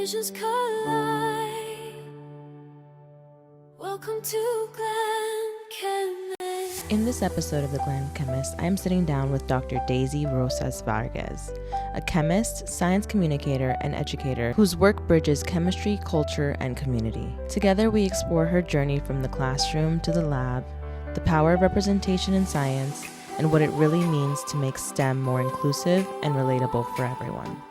visions collide. Welcome to Glen Chemist. In this episode of The Glen Chemist, I am sitting down with Dr. Daisy Rosas Vargas, a chemist, science communicator, and educator whose work bridges chemistry, culture, and community. Together, we explore her journey from the classroom to the lab, the power of representation in science, and what it really means to make STEM more inclusive and relatable for everyone.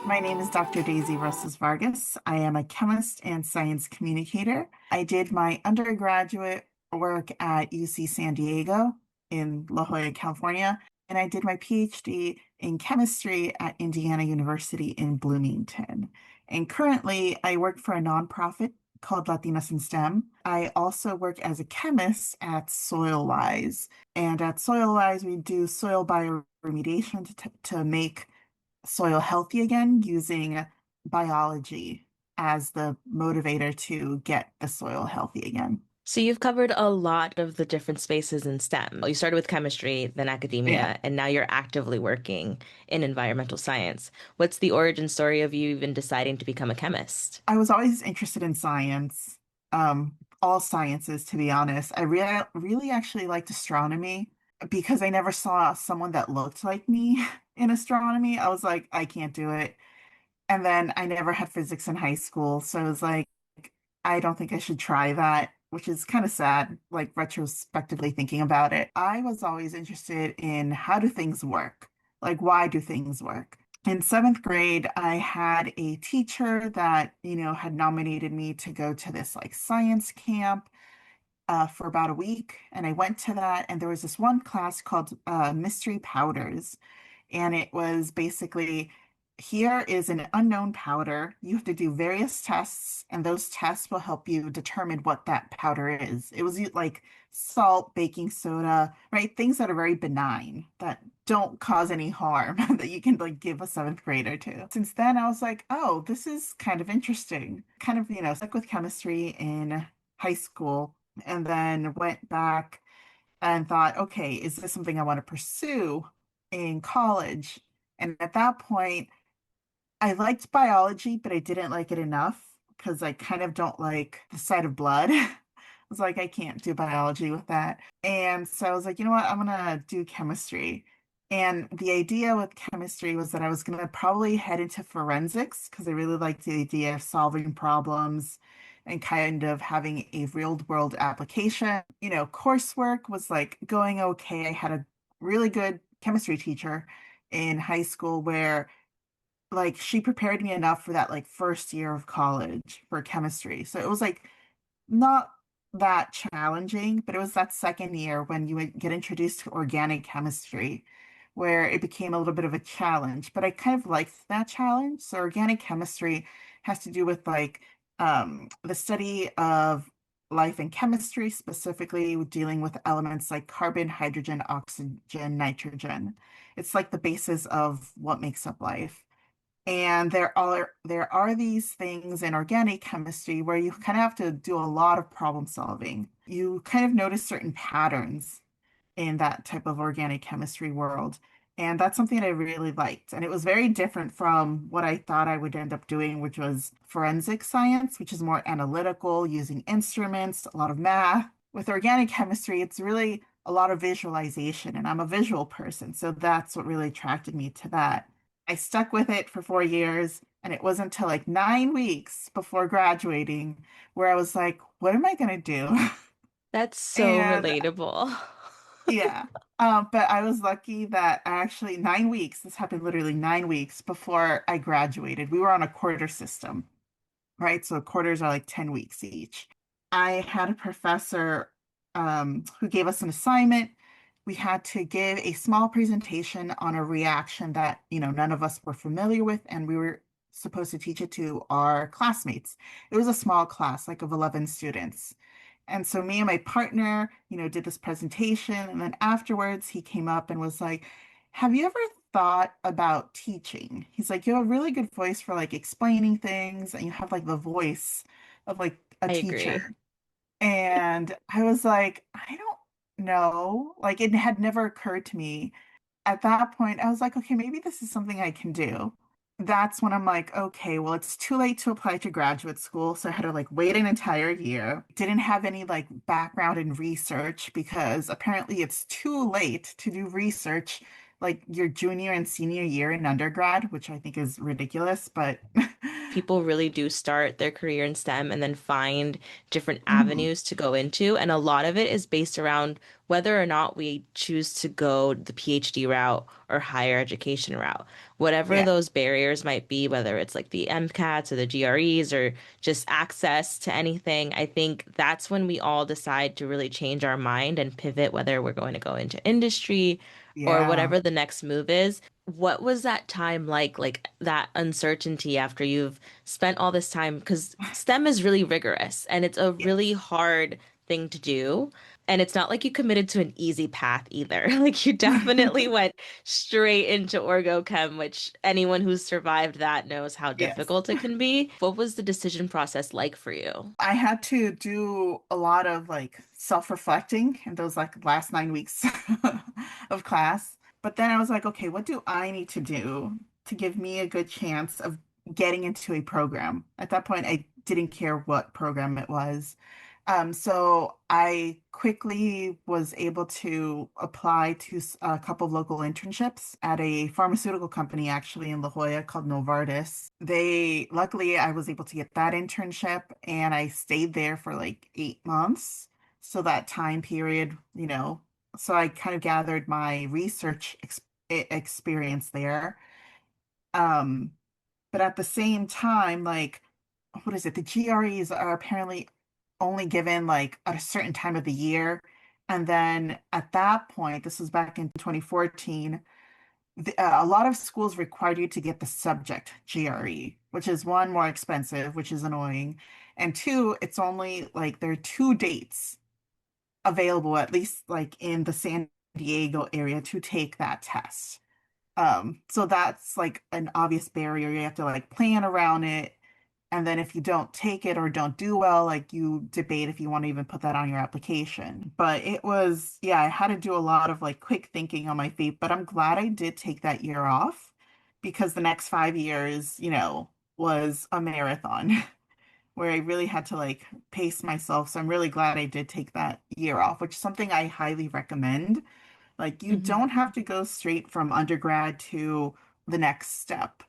My name is Dr. Daisy Rosas Vargas. I am a chemist and science communicator. I did my undergraduate work at UC San Diego in La Jolla, California, and I did my PhD in chemistry at Indiana University in Bloomington. And currently, I work for a nonprofit called Latinas in STEM. I also work as a chemist at SoilWise. And at SoilWise, we do soil bioremediation to make soil healthy again using biology as the motivator to get the soil healthy again. So you've covered a lot of the different spaces in STEM. You started with chemistry, then Yeah. academia, and now you're actively working in environmental science. What's the origin story of you even deciding to become a chemist? I was always interested in science, all sciences, to be honest. I really actually liked astronomy because I never saw someone that looked like me in astronomy. I was like, I can't do it. And then I never had physics in high school. So I was like, I don't think I should try that, which is kind of sad, like retrospectively thinking about it. I was always interested in how do things work? Like, why do things work? In seventh grade, I had a teacher that, had nominated me to go to this like science camp for about a week. And I went to that, and there was this one class called Mystery Powders. And it was basically here is an unknown powder. You have to do various tests, and those tests will help you determine what that powder is. It was like salt, baking soda, right? Things that are very benign that don't cause any harm that you can like give a seventh grader to. Since then, I was like, oh, this is kind of interesting. Kind of, stuck with chemistry in high school and then went back and thought, okay, is this something I want to pursue in college? And at that point, I liked biology, but I didn't like it enough because I kind of don't like the sight of blood. I was like, I can't do biology with that. And so I was like, you know what? I'm gonna do chemistry. And the idea with chemistry was that I was gonna probably head into forensics because I really liked the idea of solving problems and kind of having a real world application. Coursework was like going okay. I had a really good chemistry teacher in high school where like she prepared me enough for that like first year of college for chemistry. So it was like not that challenging, but it was that second year when you would get introduced to organic chemistry where it became a little bit of a challenge. But I kind of liked that challenge. So organic chemistry has to do with like the study of life in chemistry, specifically dealing with elements like carbon, hydrogen, oxygen, nitrogen. It's like the basis of what makes up life. And there are these things in organic chemistry where you kind of have to do a lot of problem solving. You kind of notice certain patterns in that type of organic chemistry world. And that's something that I really liked. And it was very different from what I thought I would end up doing, which was forensic science, which is more analytical, using instruments, a lot of math. With organic chemistry, it's really a lot of visualization, and I'm a visual person. So that's what really attracted me to that. I stuck with it for 4 years, and it wasn't until like 9 weeks before graduating where I was like, what am I going to do? That's so And relatable. yeah, but I was lucky that I actually 9 weeks, this happened literally 9 weeks before I graduated. We were on a quarter system, right? So quarters are like 10 weeks each. I had a professor who gave us an assignment. We had to give a small presentation on a reaction that, none of us were familiar with, and we were supposed to teach it to our classmates. It was a small class, like of 11 students. And so me and my partner, did this presentation, and then afterwards he came up and was like, "Have you ever thought about teaching?" He's like, "You have a really good voice for like explaining things, and you have like the voice of like a I agree. teacher." And I was like, I don't know. Like it had never occurred to me. At that point, I was like, okay, maybe this is something I can do. that's when I'm like, okay, well, it's too late to apply to graduate school. So I had to like wait an entire year. Didn't have any like background in research because apparently it's too late to do research like your junior and senior year in undergrad, which I think is ridiculous, but People really do start their career in STEM and then find different Mhm. avenues to go into. And a lot of it is based around whether or not we choose to go the PhD route or higher education route. Whatever Yeah, those barriers might be, whether it's like the MCATs or the GREs or just access to anything, I think that's when we all decide to really change our mind and pivot, whether we're going to go into industry or yeah, whatever the next move is. What was that time like that uncertainty after you've spent all this time? Because STEM is really rigorous and it's a really yes. hard thing to do. And it's not like you committed to an easy path either. Like you definitely went straight into orgochem, which anyone who's survived that knows how Yes. difficult it can be. What was the decision process like for you? I had to do a lot of like self-reflecting in those like last 9 weeks of class. But then I was like, okay, what do I need to do to give me a good chance of getting into a program? At that point, I didn't care what program it was. So I quickly was able to apply to a couple of local internships at a pharmaceutical company actually in La Jolla called Novartis. Luckily, I was able to get that internship and I stayed there for like 8 months. So that time period, so I kind of gathered my research experience there. Um, but at the same time, like, what is it? The GREs are apparently only given like at a certain time of the year. And then at that point, this was back in 2014, a lot of schools required you to get the subject GRE, which is one, more expensive, which is annoying. And two, it's only like there are two dates available, at least like in the San Diego area, to take that test. So that's like an obvious barrier. You have to like plan around it. And then if you don't take it or don't do well, like you debate if you want to even put that on your application. But it was, yeah, I had to do a lot of like quick thinking on my feet, but I'm glad I did take that year off because the next 5 years, was a marathon where I really had to like pace myself. So I'm really glad I did take that year off, which is something I highly recommend. Like you Mhm. don't have to go straight from undergrad to the next step,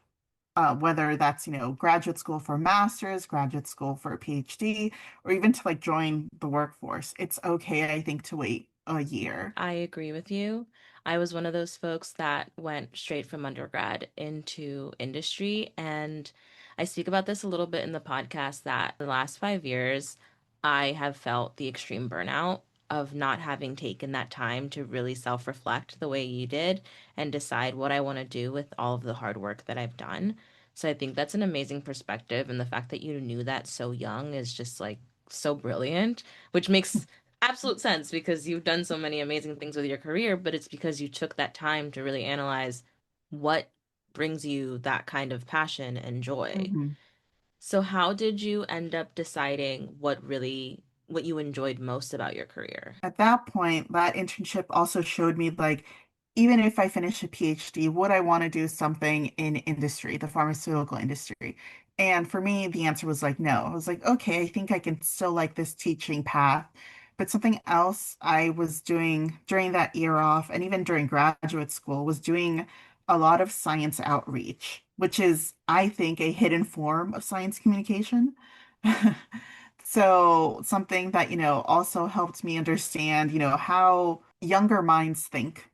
whether that's, graduate school for a master's, graduate school for a PhD, or even to like join the workforce. It's okay, I think, to wait a year. I agree with you. I was one of those folks that went straight from undergrad into industry. And I speak about this a little bit in the podcast that the last 5 years, I have felt the extreme burnout of not having taken that time to really self reflect the way you did and decide what I want to do with all of the hard work that I've done. So I think that's an amazing perspective. And the fact that you knew that so young is just like so brilliant, which makes absolute sense because you've done so many amazing things with your career, but it's because you took that time to really analyze what brings you that kind of passion and joy. Mhm. So how did you end up deciding what you enjoyed most about your career? At that point, that internship also showed me like, even if I finish a PhD, would I want to do something in industry, the pharmaceutical industry? And for me, the answer was like, no. I was like, okay, I think I can still like this teaching path. But something else I was doing during that year off and even during graduate school was doing a lot of science outreach, which is, I think, a hidden form of science communication. So something that, also helped me understand, how younger minds think,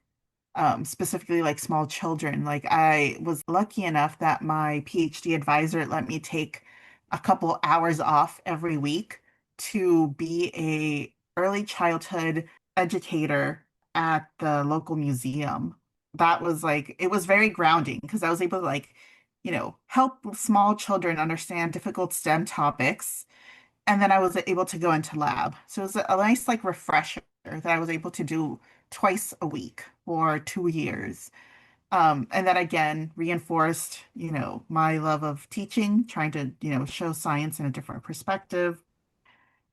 specifically like small children. Like I was lucky enough that my PhD advisor let me take a couple hours off every week to be a early childhood educator at the local museum. That was like, it was very grounding because I was able to like, help small children understand difficult STEM topics, and then I was able to go into lab. So it was a nice like refresher that I was able to do twice a week for 2 years. And that again reinforced, my love of teaching, trying to, show science in a different perspective.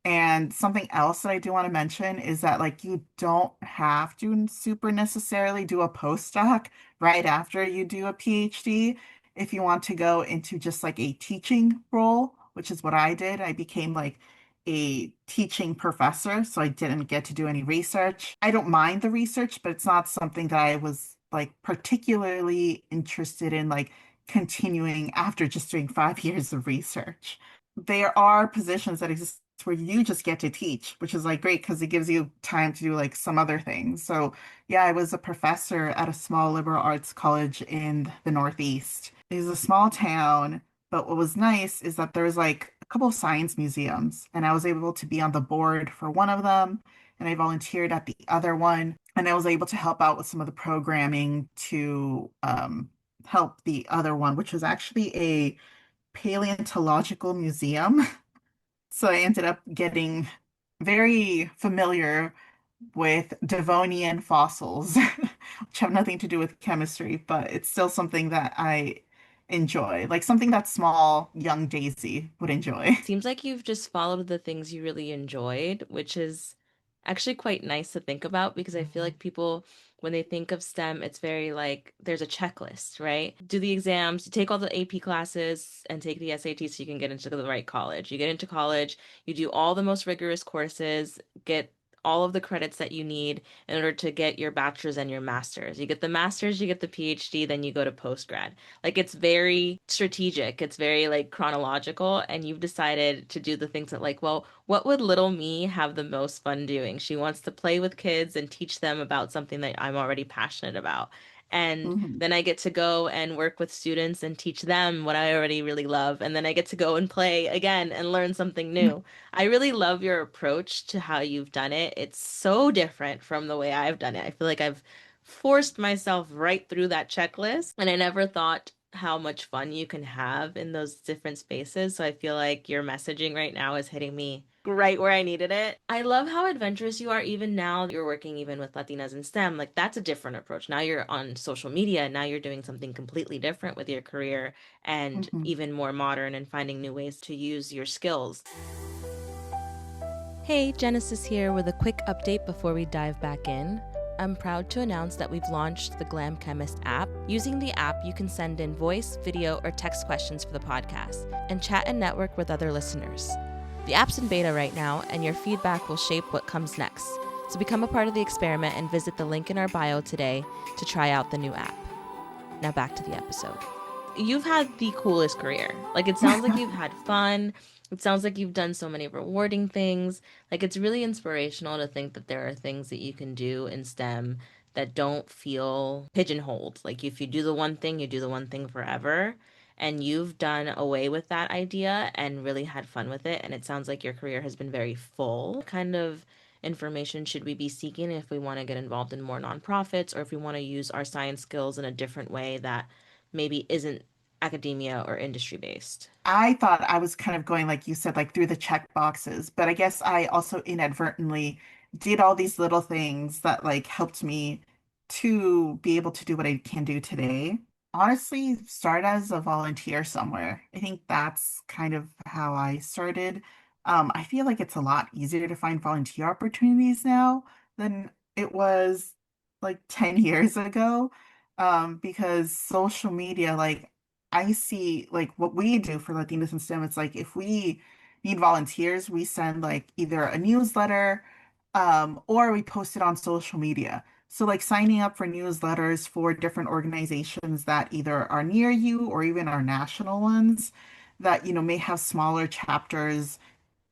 And something else that I do want to mention is that like you don't have to super necessarily do a postdoc right after you do a PhD. if you want to go into just like a teaching role, which is what I did. I became like a teaching professor, so I didn't get to do any research. I don't mind the research, but it's not something that I was like particularly interested in like continuing after just doing 5 years of research. There are positions that exist where you just get to teach, which is like great because it gives you time to do like some other things. So yeah, I was a professor at a small liberal arts college in the Northeast. It was a small town, but what was nice is that there was like a couple of science museums, and I was able to be on the board for one of them, and I volunteered at the other one, and I was able to help out with some of the programming to help the other one, which was actually a paleontological museum. So I ended up getting very familiar with Devonian fossils, which have nothing to do with chemistry, but it's still something that I enjoy, like something that small, young Daisy would enjoy. Seems like you've just followed the things you really enjoyed, which is actually quite nice to think about because I feel like people, when they think of STEM, it's very like there's a checklist, right? Do the exams, you take all the AP classes and take the SAT so you can get into the right college. You get into college, you do all the most rigorous courses, get all of the credits that you need in order to get your bachelor's and your master's. You get the master's, you get the PhD, then you go to postgrad. Like it's very strategic, it's very like chronological, and you've decided to do the things that like, well, what would little me have the most fun doing? She wants to play with kids and teach them about something that I'm already passionate about. And Mhm. then I get to go and work with students and teach them what I already really love. And then I get to go and play again and learn something new. I really love your approach to how you've done it. It's so different from the way I've done it. I feel like I've forced myself right through that checklist, and I never thought how much fun you can have in those different spaces. So I feel like your messaging right now is hitting me right where I needed it. I love how adventurous you are even now. You're working even with Latinas in STEM. Like that's a different approach. Now you're on social media. Now you're doing something completely different with your career and Mhm. even more modern and finding new ways to use your skills. Hey, Genesis here with a quick update before we dive back in. I'm proud to announce that we've launched the Glam Chemist app. Using the app, you can send in voice, video, or text questions for the podcast and chat and network with other listeners. The app's in beta right now, and your feedback will shape what comes next. So become a part of the experiment and visit the link in our bio today to try out the new app. Now back to the episode. You've had the coolest career. Like it sounds like you've had fun. It sounds like you've done so many rewarding things. Like it's really inspirational to think that there are things that you can do in STEM that don't feel pigeonholed. Like if you do the one thing, you do the one thing forever. And you've done away with that idea and really had fun with it. And it sounds like your career has been very full. What kind of information should we be seeking if we want to get involved in more nonprofits or if we want to use our science skills in a different way that maybe isn't academia or industry based? I thought I was kind of going, like you said, like through the check boxes, but I guess I also inadvertently did all these little things that like helped me to be able to do what I can do today. Honestly, start as a volunteer somewhere. I think that's kind of how I started. I feel like it's a lot easier to find volunteer opportunities now than it was like 10 years ago. Because social media, like I see like what we do for Latinos in STEM. It's like if we need volunteers, we send like either a newsletter, or we post it on social media. So like signing up for newsletters for different organizations that either are near you or even are national ones that, may have smaller chapters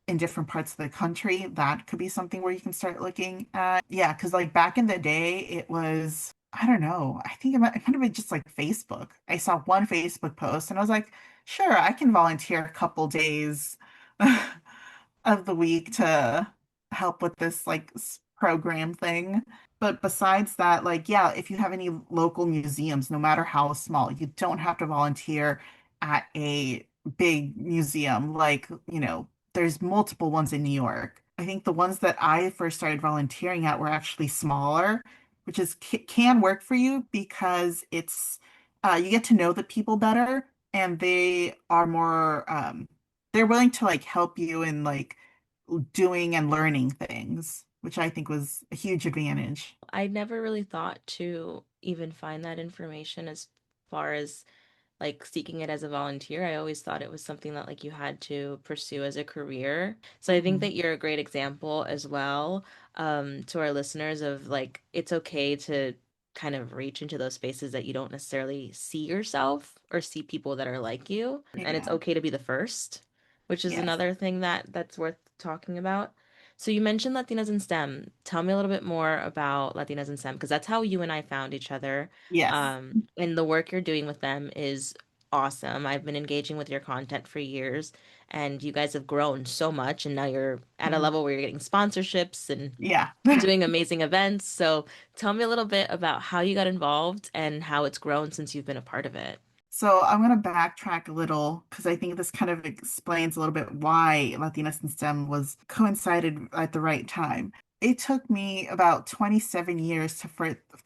in different parts of the country. That could be something where you can start looking at. Yeah, because like back in the day, it was, I don't know, I think it might have been just like Facebook. I saw one Facebook post and I was like, sure, I can volunteer a couple days of the week to help with this like program thing. But besides that, like, yeah, if you have any local museums, no matter how small, you don't have to volunteer at a big museum. Like, there's multiple ones in New York. I think the ones that I first started volunteering at were actually smaller, which is can work for you because it's you get to know the people better and they are more they're willing to like help you in like doing and learning things, which I think was a huge advantage. I never really thought to even find that information as far as like seeking it as a volunteer. I always thought it was something that like you had to pursue as a career. So I think Mhm. that you're a great example as well, to our listeners of like it's okay to kind of reach into those spaces that you don't necessarily see yourself or see people that are like you, and it's Yeah. okay to be the first, which is Yes. another thing that's worth talking about. So you mentioned Latinas in STEM. Tell me a little bit more about Latinas in STEM because that's how you and I found each other. Yes. And the work you're doing with them is awesome. I've been engaging with your content for years, and you guys have grown so much, and now you're at a Mhm. level where you're getting sponsorships and Yeah. doing amazing events. So tell me a little bit about how you got involved and how it's grown since you've been a part of it. So I'm going to backtrack a little because I think this kind of explains a little bit why Latinas in STEM was coincided at the right time. It took me about 27 years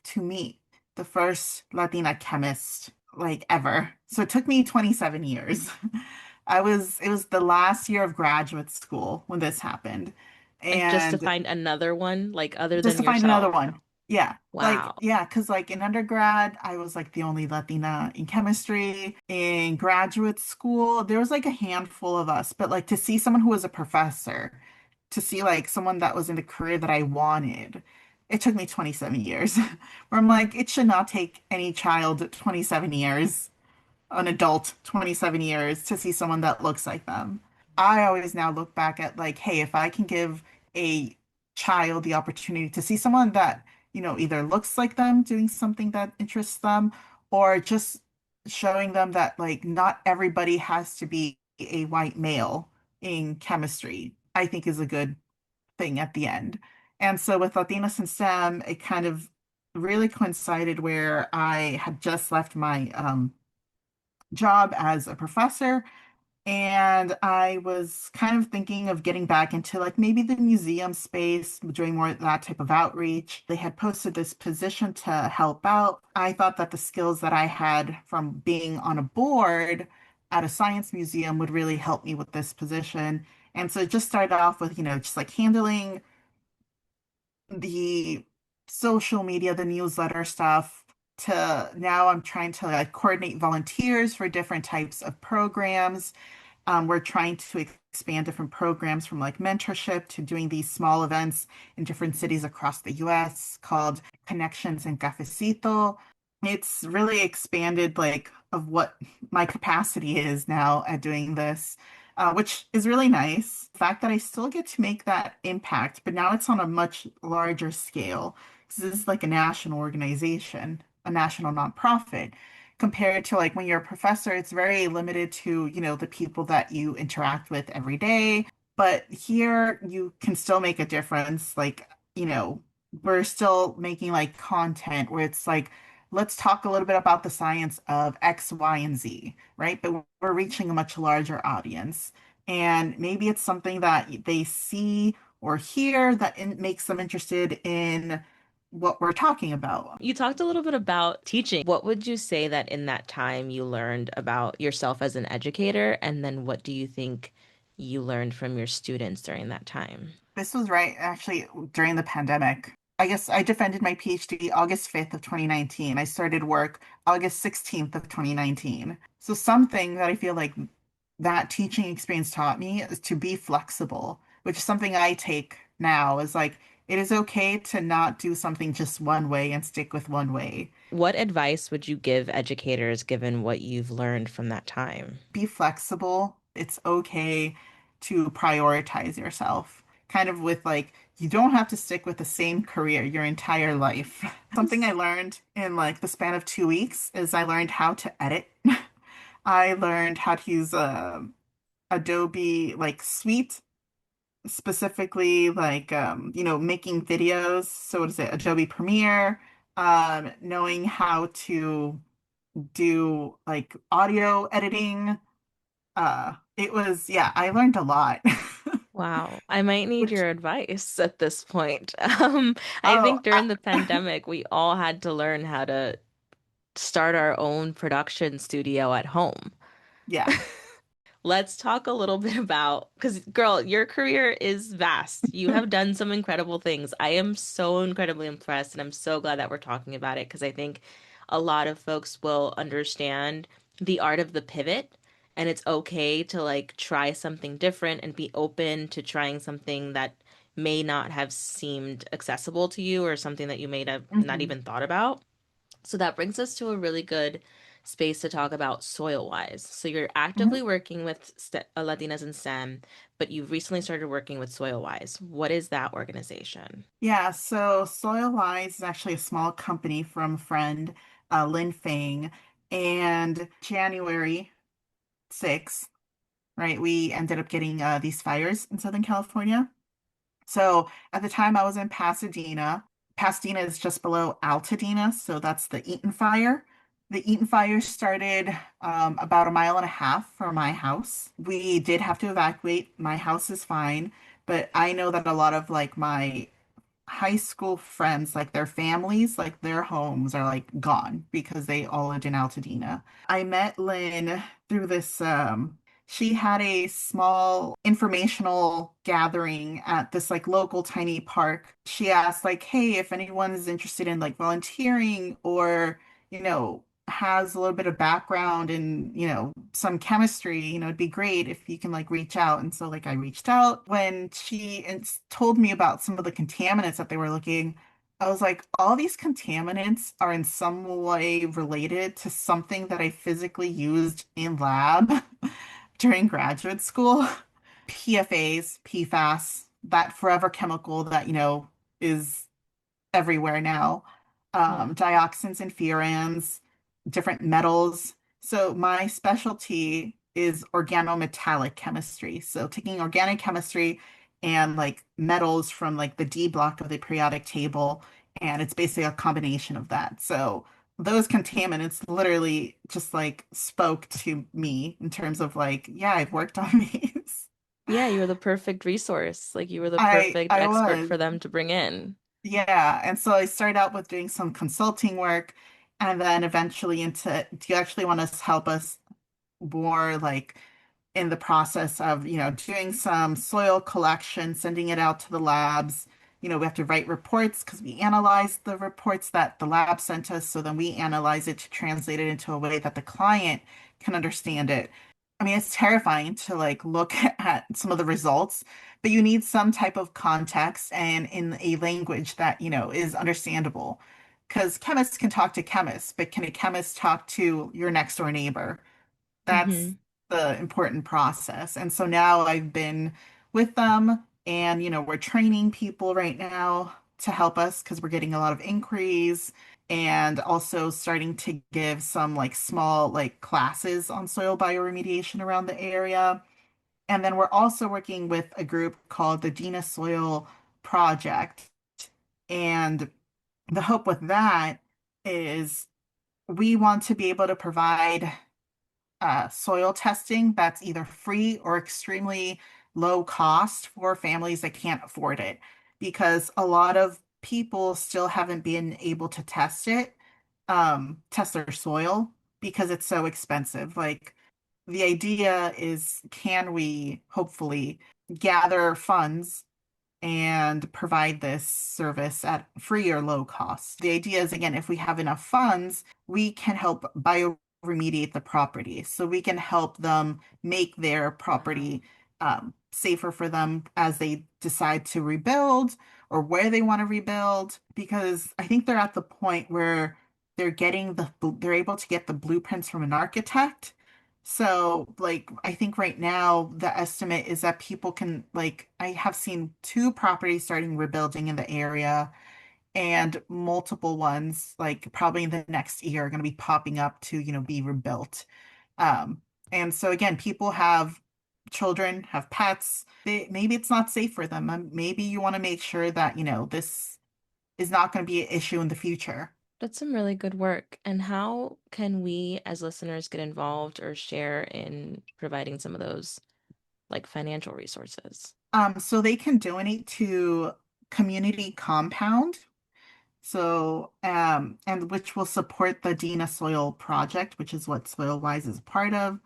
to meet the first Latina chemist like ever. So it took me 27 years. It was the last year of graduate school when this happened. Like just to And find another one, like other just than to find another yourself. one. Yeah. Like, Wow. yeah, because like in undergrad, I was like the only Latina in chemistry. In graduate school, there was like a handful of us, but like to see someone who was a professor, to see like someone that was in the career that I wanted, it took me 27 years. Where I'm like, it should not take any child 27 years, an adult 27 years to see someone that looks like them. I always now look back at like, hey, if I can give a child the opportunity to see someone that, either looks like them doing something that interests them or just showing them that like not everybody has to be a white male in chemistry, I think is a good thing at the end. And so with Latinas in STEM, it kind of really coincided where I had just left my job as a professor. And I was kind of thinking of getting back into like maybe the museum space, doing more of that type of outreach. They had posted this position to help out. I thought that the skills that I had from being on a board at a science museum would really help me with this position. And so it just started off with, just like handling the social media, the newsletter stuff, to now I'm trying to like coordinate volunteers for different types of programs. We're trying to expand different programs from like mentorship to doing these small events in different cities across the US called Connections and Cafecito. It's really expanded like of what my capacity is now at doing this, which is really nice. The fact that I still get to make that impact, but now it's on a much larger scale. This is like a national organization, a national nonprofit compared to like when you're a professor, it's very limited to, the people that you interact with every day. But here you can still make a difference. Like, we're still making like content where it's like, let's talk a little bit about the science of X, Y, and Z, right? But we're reaching a much larger audience. And maybe it's something that they see or hear that makes them interested in what we're talking about. You talked a little bit about teaching. What would you say that in that time you learned about yourself as an educator? And then what do you think you learned from your students during that time? This was right actually during the pandemic. I guess I defended my PhD August 5th of 2019. I started work August 16th of 2019. So something that I feel like that teaching experience taught me is to be flexible, which is something I take now is like it is okay to not do something just one way and stick with one way. What advice would you give educators given what you've learned from that time? Be flexible. It's okay to prioritize yourself. Kind of with like, you don't have to stick with the same career your entire life. Something I learned in like the span of 2 weeks is I learned how to edit. I learned how to use Adobe like Suite, specifically like making videos. So what is it? Adobe Premiere, knowing how to do like audio editing. It was, yeah, I learned a lot. Wow, I might need Which, your advice at this point. I oh, think during the pandemic, we all had to learn how to start our own production studio at home. yeah. Let's talk a little bit about, because girl, your career is vast. You have done some incredible things. I am so incredibly impressed, and I'm so glad that we're talking about it because I think a lot of folks will understand the art of the pivot, and it's okay to like try something different and be open to trying something that may not have seemed accessible to you or something that you may have not Hmm. even thought about. So that brings us to a really good space to talk about SoilWise. So you're actively working with Latinas in STEM, but you've recently started working with SoilWise. What is that organization? Yeah, so SoilWise is actually a small company from a friend, Lin Fang. And January 6th, right, we ended up getting these fires in Southern California. So at the time I was in Pasadena. Pasadena is just below Altadena, so that's the Eaton fire. The Eaton fire started about a mile and a half from my house. We did have to evacuate. My house is fine, but I know that a lot of like my high school friends, like their families, like their homes are like gone because they all lived in Altadena. I met Lynn through this, she had a small informational gathering at this like local tiny park. She asked like, hey, if anyone is interested in like volunteering or, has a little bit of background in, some chemistry, it'd be great if you can like reach out. And so like I reached out when told me about some of the contaminants that they were looking. I was like, all these contaminants are in some way related to something that I physically used in lab during graduate school. PFAs, PFAS, that forever chemical that, is everywhere now. Yeah. Dioxins and furans, different metals. So my specialty is organometallic chemistry. So taking organic chemistry and like metals from like the D block of the periodic table, and it's basically a combination of that. So those contaminants literally just like spoke to me in terms of like, yeah, I've worked on these. Yeah, you were the perfect resource. Like you were the I perfect I expert was. for them to bring in. Yeah, and so I started out with doing some consulting work and then eventually into, do you actually want to help us more like in the process of, doing some soil collection, sending it out to the labs. We have to write reports because we analyze the reports that the lab sent us. So then we analyze it to translate it into a way that the client can understand it. I mean, it's terrifying to like look at some of the results, but you need some type of context and in a language that, is understandable. Because chemists can talk to chemists, but can a chemist talk to your next door neighbor? That's Hmm. the important process. And so now I've been with them and, we're training people right now to help us because we're getting a lot of inquiries and also starting to give some like small like classes on soil bioremediation around the area. And then we're also working with a group called the Dina Soil Project. And the hope with that is we want to be able to provide soil testing that's either free or extremely low cost for families that can't afford it. Because a lot of people still haven't been able to test their soil because it's so expensive. Like the idea is, can we hopefully gather funds and provide this service at free or low cost? The idea is, again, if we have enough funds, we can help bioremediate the property. So we can help them make their Wow. property safer for them as they decide to rebuild or where they want to rebuild. Because I think they're at the point where they're able to get the blueprints from an architect. So, like, I think right now the estimate is that people can, like, I have seen two properties starting rebuilding in the area, and multiple ones, like, probably in the next year are going to be popping up to, be rebuilt. Um, and so again, people have children, have pets. Maybe it's not safe for them. Maybe you want to make sure that, this is not going to be an issue in the future. That's some really good work. And how can we as listeners get involved or share in providing some of those like financial resources? So they can donate to Community Compound. So, and which will support the Dina Soil Project, which is what SoilWise is a part of.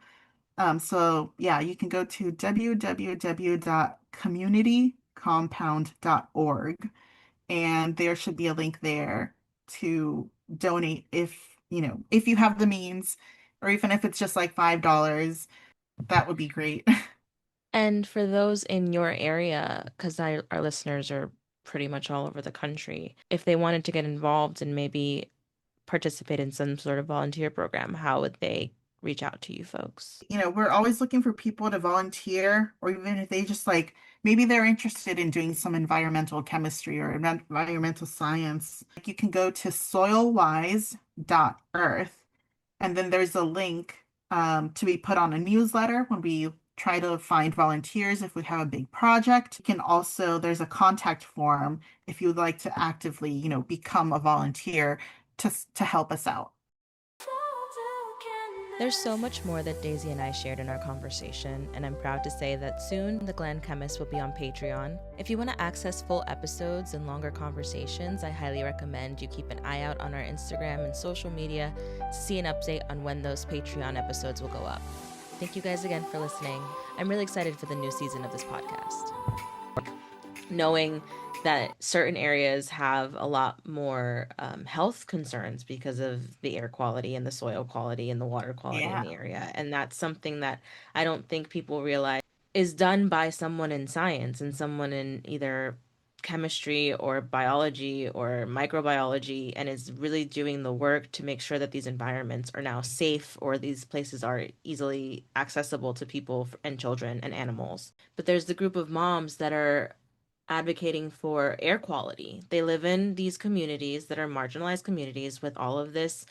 So yeah, you can go to www.communitycompound.org, and there should be a link there to donate if you have the means, or even if it's just like $5, that would be great. And for those in your area, because our listeners are pretty much all over the country, if they wanted to get involved and maybe participate in some sort of volunteer program, how would they reach out to you folks? We're always looking for people to volunteer, or even if they just like maybe they're interested in doing some environmental chemistry or environmental science. Like you can go to soilwise.earth, and then there's a link to be put on a newsletter when we try to find volunteers if we have a big project. You can also, there's a contact form if you would like to actively, become a volunteer to help us out. There's so much more that Daisy and I shared in our conversation, and I'm proud to say that soon the Glen Chemist will be on Patreon. If you want to access full episodes and longer conversations, I highly recommend you keep an eye out on our Instagram and social media to see an update on when those Patreon episodes will go up. Thank you guys again for listening. I'm really excited for the new season of this podcast. Knowing that certain areas have a lot more health concerns because of the air quality and the soil quality and the water quality in Yeah. the area. And that's something that I don't think people realize is done by someone in science and someone in either chemistry or biology or microbiology and is really doing the work to make sure that these environments are now safe or these places are easily accessible to people and children and animals. But there's the group of moms that are advocating for air quality. They live in these communities that are marginalized communities with all of this,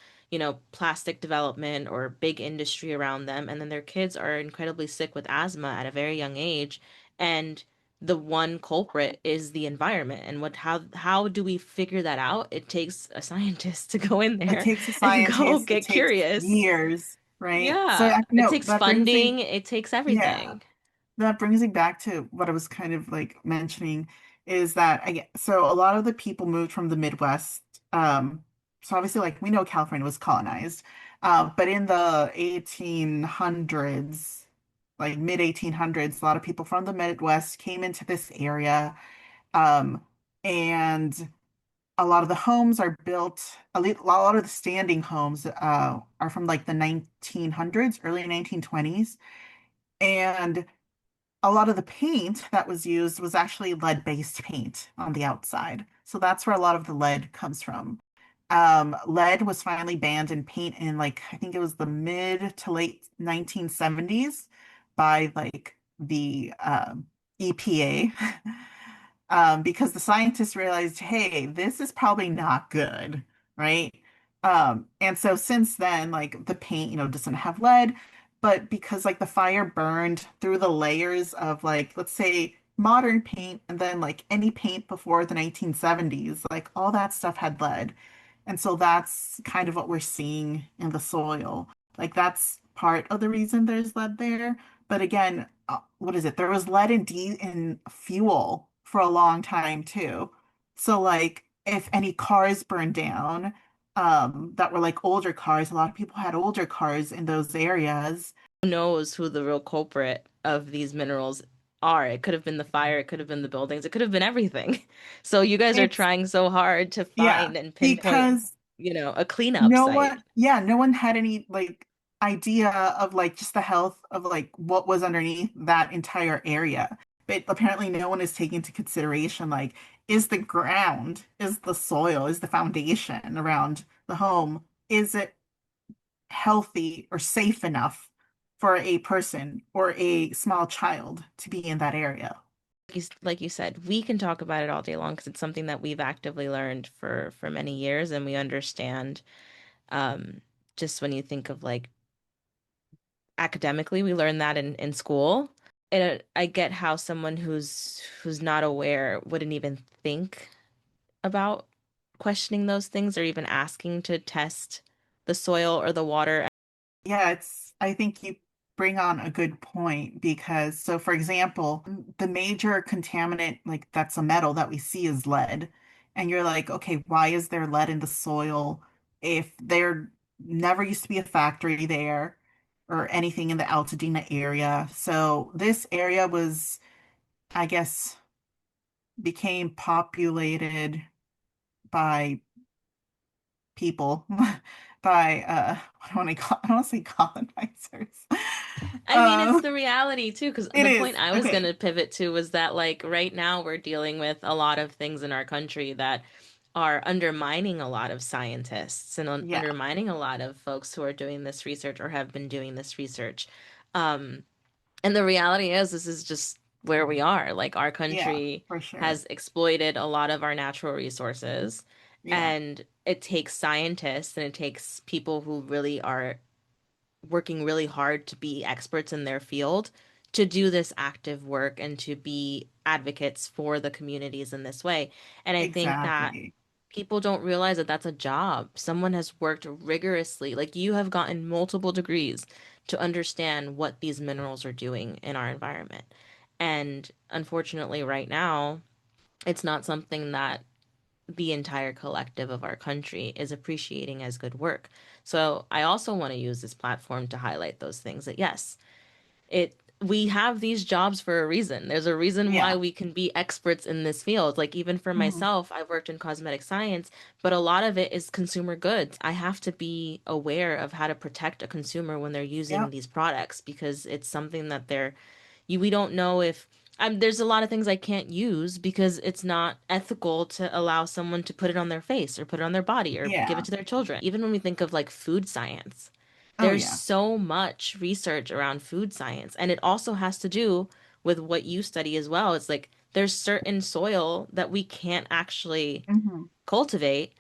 plastic development or big industry around them. And then their kids are incredibly sick with asthma at a very young age. And the one culprit is the environment. And how do we figure that out? It takes a scientist to go in It there takes a and go scientist, it get takes curious. years, right? So Yeah. It no, takes funding, it takes yeah, everything. that brings me back to what I was kind of like mentioning is that so a lot of the people moved from the Midwest. So obviously, like we know California was colonized, but in the 1800s, like mid 1800s, a lot of people from the Midwest came into this area, um, and a lot of the homes are built, a lot of the standing homes are from like the 1900s, early 1920s. And a lot of the paint that was used was actually lead-based paint on the outside. So that's where a lot of the lead comes from. Lead was finally banned in paint in like, I think it was the mid to late 1970s by like the EPA. Because the scientists realized, hey, this is probably not good, right? And so since then, like the paint, doesn't have lead, but because like the fire burned through the layers of like, let's say modern paint and then like any paint before the 1970s, like all that stuff had lead. And so that's kind of what we're seeing in the soil. Like that's part of the reason there's lead there. But again, what is it? There was lead in fuel for a long time too. So like if any cars burned down, that were like older cars, a lot of people had older cars in those areas. Who knows who the real culprit of these minerals are? It could have been the fire, it could have been the buildings, it could have been everything. So you guys are It's trying so hard to Yeah, find and pinpoint, because a cleanup site. no one had any like idea of like just the health of like what was underneath that entire area. But apparently no one is taking into consideration like is the ground, is the soil, is the foundation around the home, is it healthy or safe enough for a person or a small child to be in that area? Like you said, we can talk about it all day long because it's something that we've actively learned for many years, and we understand. Um, just when you think of like academically, we learn that in school. And I get how someone who's not aware wouldn't even think about questioning those things or even asking to test the soil or the water. Yeah, I think you bring on a good point because, so for example, the major contaminant, like that's a metal that we see is lead. And you're like, okay, why is there lead in the soil if there never used to be a factory there or anything in the Altadena area? So this area was, I guess, became populated by people by what do I want to call, I don't want to say colonizers. I mean, it's Um, the reality too, because it the point is. I was going Okay. to pivot to was that, like, right now we're dealing with a lot of things in our country that are undermining a lot of scientists and Yeah. undermining a lot of folks who are doing this research or have been doing this research. Um, and the reality is, this is just where we are. Like, our Yeah, country for sure. has exploited a lot of our natural resources, Yeah, and it takes scientists and it takes people who really are working really hard to be experts in their field to do this active work and to be advocates for the communities in this way. And I think that exactly. people don't realize that that's a job. Someone has worked rigorously, like you have gotten multiple degrees to understand what these minerals are doing in our environment. And unfortunately, right now, it's not something that the entire collective of our country is appreciating as good work. So I also want to use this platform to highlight those things that yes, it we have these jobs for a reason. There's a reason why Yeah. we can be experts in this field. Like even for Hmm. myself, I've worked in cosmetic science, but a lot of it is consumer goods. I have to be aware of how to protect a consumer when they're using Yep. these products because it's something that we don't know if there's a lot of things I can't use because it's not ethical to allow someone to put it on their face or put it on their body or give it Yeah. to their children. Even when we think of like food science, Oh, there's yeah. so much research around food science, and it also has to do with what you study as well. It's like there's certain soil that we can't actually Hmm. cultivate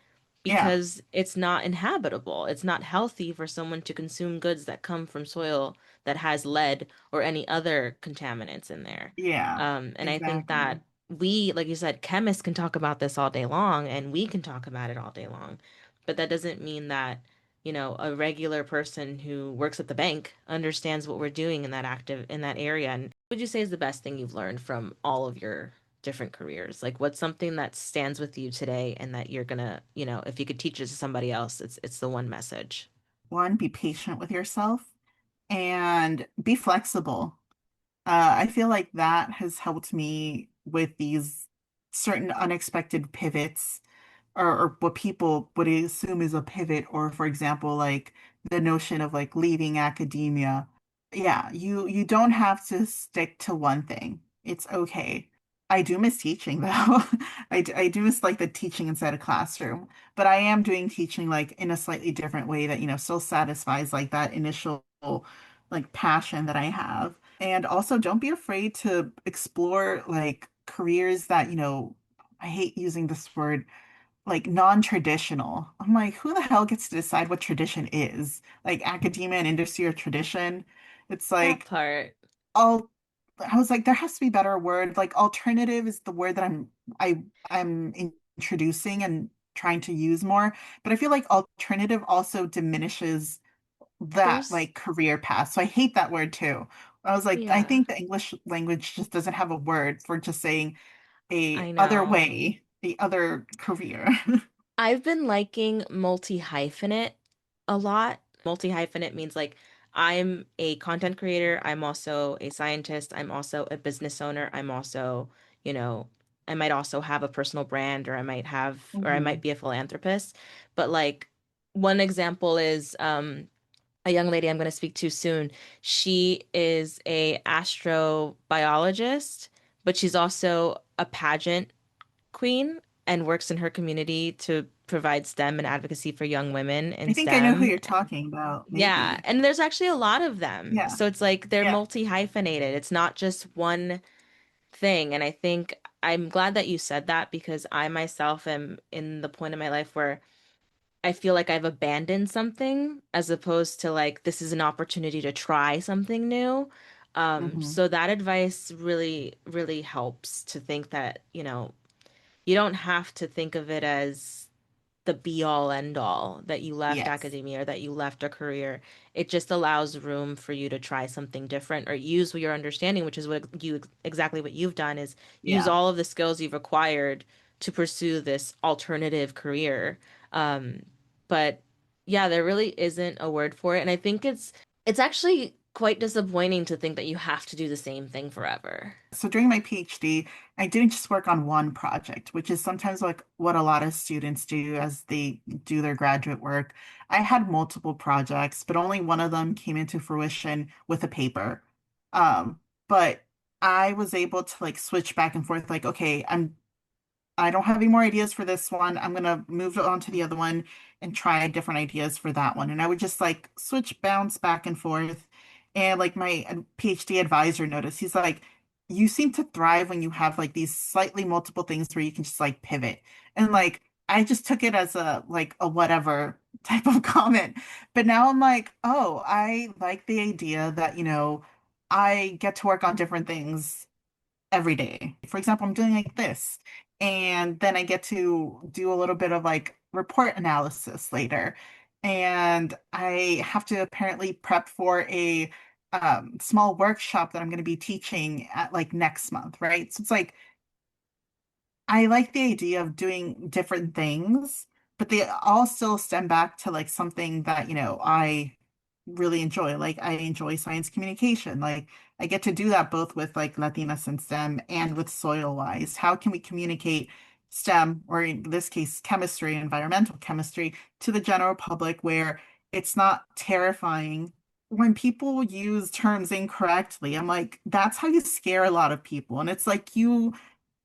Yeah. because it's not inhabitable. It's not healthy for someone to consume goods that come from soil that has lead or any other contaminants in there. Yeah. And I think Exactly. that we, like you said, chemists can talk about this all day long and we can talk about it all day long. But that doesn't mean that, a regular person who works at the bank understands what we're doing in that area. And what would you say is the best thing you've learned from all of your different careers? Like what's something that stands with you today and that you're gonna, if you could teach it to somebody else, it's the one message. One, be patient with yourself and be flexible. I feel like that has helped me with these certain unexpected pivots or what people would assume is a pivot, or for example, like the notion of like leaving academia. Yeah, you don't have to stick to one thing. It's okay. I do miss teaching though. I do miss like the teaching inside a classroom, but I am doing teaching like in a slightly different way that, still satisfies like that initial like passion that I have. And also don't be afraid to explore like careers that, I hate using this word like non-traditional. I'm like, who the hell gets to decide what tradition is? Like academia and industry or tradition? It's That like part. all I was like, there has to be a better word. Like alternative is the word that I'm introducing and trying to use more. But I feel like alternative also diminishes that There's, like career path. So I hate that word too. I was like, I yeah, think the English language just doesn't have a word for just saying a I other know. way, a other career. I've been liking multi-hyphenate a lot. Multi-hyphenate means like I'm a content creator, I'm also a scientist, I'm also a business owner, I'm also, you know, I might also have a personal brand or I might Hmm. be a philanthropist. But like one example is a young lady I'm going to speak to soon. She is a astrobiologist, but she's also a pageant queen and works in her community to provide STEM and advocacy for young women I in think I know who STEM. you're talking about, Yeah, maybe. and there's actually a lot of them. Yeah. So it's like they're Yeah. multi-hyphenated. It's not just one thing. And I think I'm glad that you said that because I myself am in the point in my life where I feel like I've abandoned something as opposed to like this is an opportunity to try something new. Hmm. So that advice really, really helps to think that, you don't have to think of it as the be all end all that you left Yes. academia or that you left a career. It just allows room for you to try something different or use your understanding, which is exactly what you've done is use Yeah. all of the skills you've acquired to pursue this alternative career. Um, but yeah, there really isn't a word for it. And I think it's actually quite disappointing to think that you have to do the same thing forever. So during my PhD, I didn't just work on one project, which is sometimes like what a lot of students do as they do their graduate work. I had multiple projects, but only one of them came into fruition with a paper. But I was able to like switch back and forth, like, okay, I don't have any more ideas for this one. I'm gonna move on to the other one and try different ideas for that one. And I would just like switch, bounce back and forth. And like my PhD advisor noticed, he's like, you seem to thrive when you have like these slightly multiple things where you can just like pivot. And like I just took it as a like a whatever type of comment. But now I'm like, oh, I like the idea that, I get to work on different things every day. For example, I'm doing like this, and then I get to do a little bit of like report analysis later. And I have to apparently prep for a small workshop that I'm going to be teaching at like next month, right? So it's like I like the idea of doing different things, but they all still stem back to like something that, I really enjoy. Like I enjoy science communication. Like I get to do that both with like Latinas and STEM and with SoilWise. How can we communicate STEM, or in this case, chemistry, environmental chemistry, to the general public where it's not terrifying when people use terms incorrectly? I'm like, that's how you scare a lot of people. And it's like you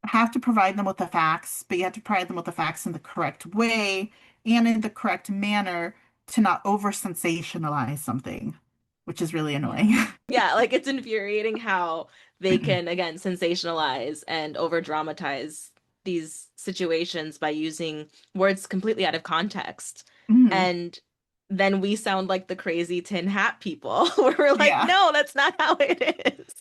have to provide them with the facts, but you have to provide them with the facts in the correct way and in the correct manner to not over sensationalize something, which is really Yeah. annoying. Yeah, like it's infuriating how they can, again, sensationalize and over dramatize these situations by using words completely out of context. Mhm. And then we sound like the crazy tin hat people where we're like, Yeah. no, that's not how it is.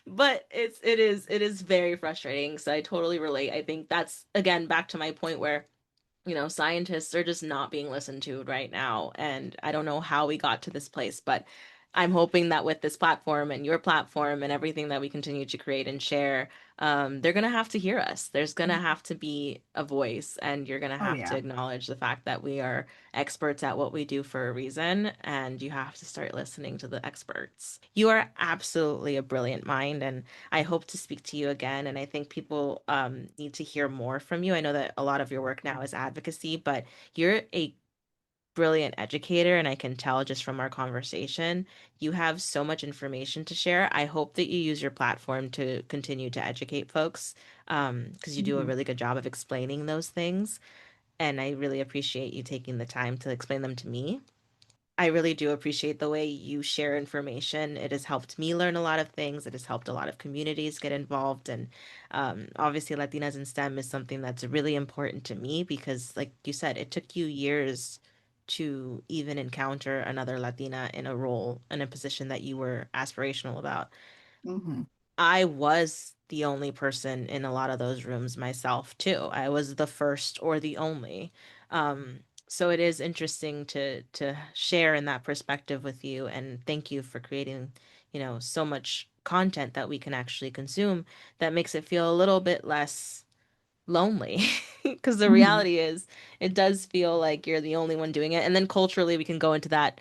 But it is very frustrating. So I totally relate. I think that's again back to my point where scientists are just not being listened to right now. And I don't know how we got to this place, but I'm hoping that with this platform and your platform and everything that we continue to create and share, they're going to have to hear us. There's going to have to be a voice, and you're going to Oh have to yeah. acknowledge the fact that we are experts at what we do for a reason, and you have to start listening to the experts. You are absolutely a brilliant mind, and I hope to speak to you again. And I think people need to hear more from you. I know that a lot of your work now is advocacy, but you're a brilliant educator. And I can tell just from our conversation, you have so much information to share. I hope that you use your platform to continue to educate folks because you do a Mhm. really good job of explaining those things. And I really appreciate you taking the time to explain them to me. I really do appreciate the way you share information. It has helped me learn a lot of things. It has helped a lot of communities get involved. And obviously, Latinas in STEM is something that's really important to me because, like you said, it took you years to even encounter another Latina in a role, in a position that you were aspirational about. Mhm. I was the only person in a lot of those rooms myself too. I was the first or the only. So it is interesting to share in that perspective with you, and thank you for creating, so much content that we can actually consume that makes it feel a little bit less lonely. Because the Mhm. reality is, it does feel like you're the only one doing it. And then culturally, we can go into that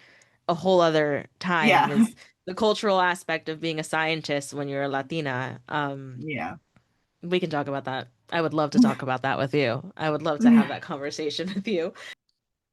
a whole other time, Yeah. is the cultural aspect of being a scientist when you're a Latina. Yeah. We can talk about that. I would love to talk about that with you. I would love to have that conversation with you.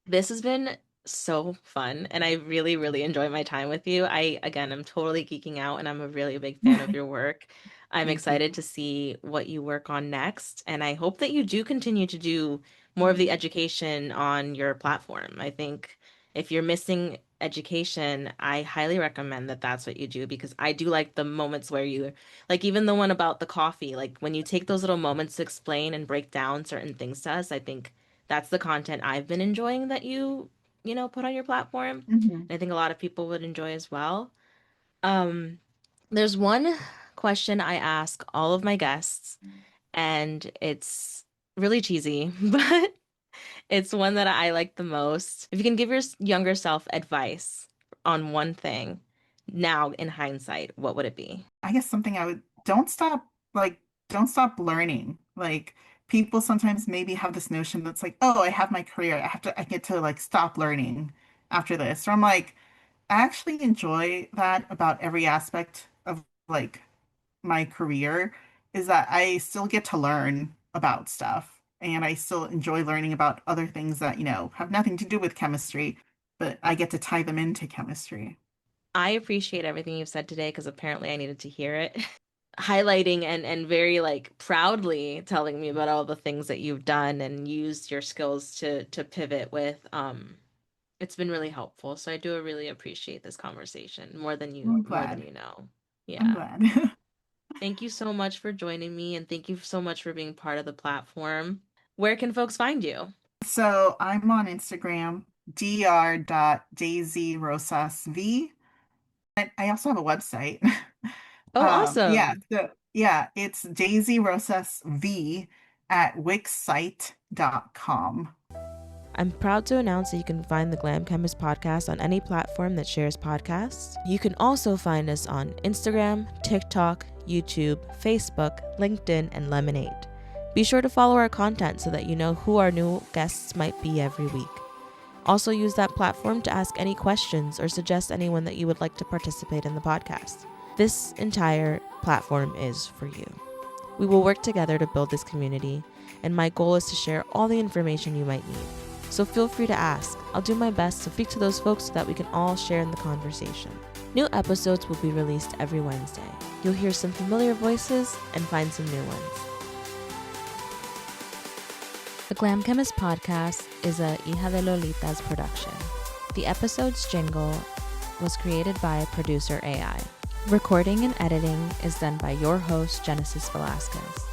This has been so fun, and I really, really enjoy my time with you. Again, I'm totally geeking out, and I'm a really big fan of your work. I'm Thank excited you. to see what you work on next, and I hope that you do continue to do more of the education on your platform. I think if you're missing education, I highly recommend that that's what you do because I do like the moments where you, like even the one about the coffee, like when you take those little moments to explain and break down certain things to us, I think that's the content I've been enjoying that put on your platform. Mhm. And I think a lot of people would enjoy as well. Um, there's one question I ask all of my guests, and it's really cheesy, but it's one that I like the most. If you can give your younger self advice on one thing now in hindsight, what would it be? I guess something I would like don't stop learning. Like people sometimes maybe have this notion that's like, oh, I have my career. I get to like stop learning after this. Or I'm like, I actually enjoy that about every aspect of like my career is that I still get to learn about stuff and I still enjoy learning about other things that, have nothing to do with chemistry, but I get to tie them into chemistry. I appreciate everything you've said today because apparently I needed to hear it. Highlighting and very like proudly telling me about all the things that you've done and used your skills to pivot with. It's been really helpful. So I do really appreciate this conversation I'm more than glad. you know. I'm Yeah. glad. Thank you so much for joining me and thank you so much for being part of the platform. Where can folks find you? So I'm on Instagram, dr.daisyrosasv. I also have a website. Oh, Yeah, awesome. so yeah, it's daisyrosasv at wixsite.com. I'm proud to announce that you can find the Glam Chemist podcast on any platform that shares podcasts. You can also find us on Instagram, TikTok, YouTube, Facebook, LinkedIn, and Lemonade. Be sure to follow our content so that you know who our new guests might be every week. Also use that platform to ask any questions or suggest anyone that you would like to participate in the podcast. This entire platform is for you. We will work together to build this community, and my goal is to share all the information you might need. So feel free to ask. I'll do my best to speak to those folks so that we can all share in the conversation. New episodes will be released every Wednesday. You'll hear some familiar voices and find some new ones. The Glam Chemist podcast is a Hija de Lolitas production. The episode's jingle was created by Producer AI. Recording and editing is done by your host, Genesis Velasquez.